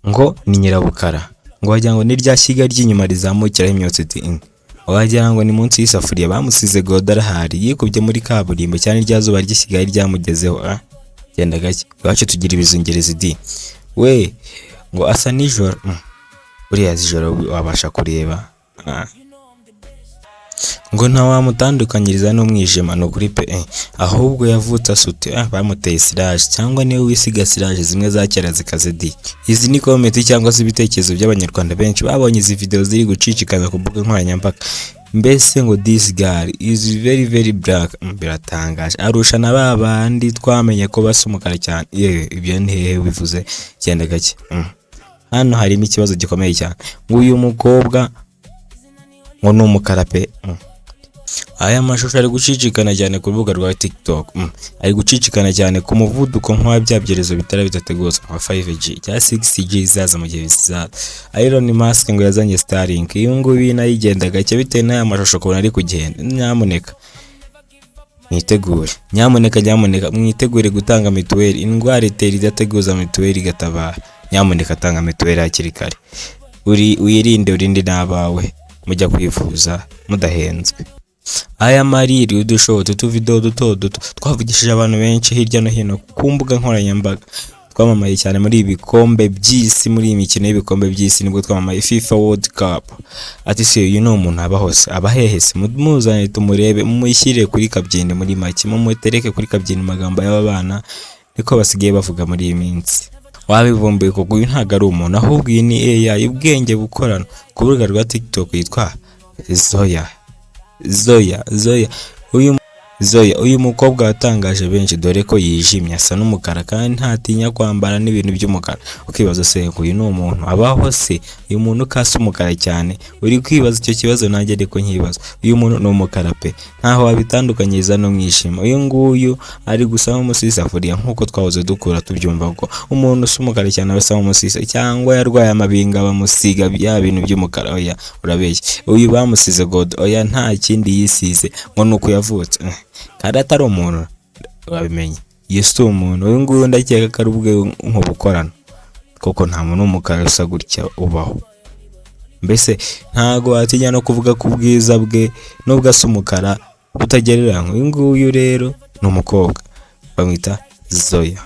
ngo ni nyirabukara, ngo wagira ngo ni rya shyiga ry'inyuma rizamukiraho imyotsi iti wagira ngo ni munsi y'isafuriya bamusize Godo arahari yikubye muri kaburimbo cyane rya zuba ry'isigaye ryamugezeho. Genda gake iwacu tugira ibizungerezi di we ngo asa nijoro, uriya zijoro wabasha kureba ngo nta wamutandukanyiriza n'umwijima no kuri pe ahubwo yavutse asute bamuteye siraje cyangwa niwe wisiga siraje zimwe za kera zikazedi. Izi ni komenti cyangwa se ibitekerezo by'abanyarwanda benshi babonye izi video ziri gucicikana ku mbuga nkoranyambaga. Mbese ngo this guy is very black, biratangaje arusha na babandi twamenye ko basa umukara cyane. Ibyo ni hehe bivuze? Genda gake hano harimo ikibazo gikomeye cyane ngo uyu mukobwa ngo ni umukara pe. Aya mashusho ari gucicikana cyane ku rubuga rwa TikTok, ari gucicikana cyane ku muvuduko nk'wa byabyerezo bitara bitateguza nka 5G cya 6G izaza mu gihe bizaza. Elon Musk ngo yazanye Starlink, iyo ngubi nayigenda gake bitewe n'aya mashusho ko ari kugenda. Nyamuneka nyamuneka mwitegure gutanga mituweli, indwara itera idateguza mituweli igatabara. Nyamuneka tanga mituweli hakiri kare, urinde n'abawe mujya kwivuza mudahenzwe. Aya mariri udushoto tuvido duto twavugishije abantu benshi hirya no hino ku mbuga nkoranyambaga. Twamamaye cyane muri ibikombe by'isi, muri imikino y'ibikombe by'isi nibwo twamamaye FIFA World Cup. Ati se uyu no umuntu aba hose abahehese muzane tumurebe muyishyire kuri kabyindi muri make mumutereke kuri kabyindi magambo y'abana niko basigaye bavuga muri iyi minsi. Wabivumbuye ko uyu ntago ari umuntu ahubwo iyi ni AI ubwenge bukorana ku rubuga rwa TikTok yitwa Zoya. Uyu mukobwa watangaje benshi dore ko yijimye asa n'umukara kandi ntatinya kwambara n'ibintu by'umukara. Ukibaza se uyu ni umuntu abaho se? Uyu muntu kasa umukara cyane, uri kwibaza icyo kibazo nanjye ariko nkibaza. Uyu muntu ni umukara pe, ntaho wabitandukanyiriza no mwishima. Uyu nguyu ari gusama umusisafuriya nkuko twahoze dukura tubyumva ko umuntu usa umukara cyane abasama umusisa cyangwa yarwaye amabinga bamusiga bya bintu by'umukara. Oya urabeshye, uyu bamusize Godo nta kindi yisize ngo nuko yavutse kandi atari umuntu wabimenye. Yesu umuntu uyu nguyu ndakeka ko ari ubwe nk'ubukorano koko nta muntu w'umukara usa gutya ubaho. Mbese ntago watinya no kuvuga ku bwiza bwe nubwo asa umukara utagereranywa. Uyu nguyu rero ni umukobwa bamwita Zoya.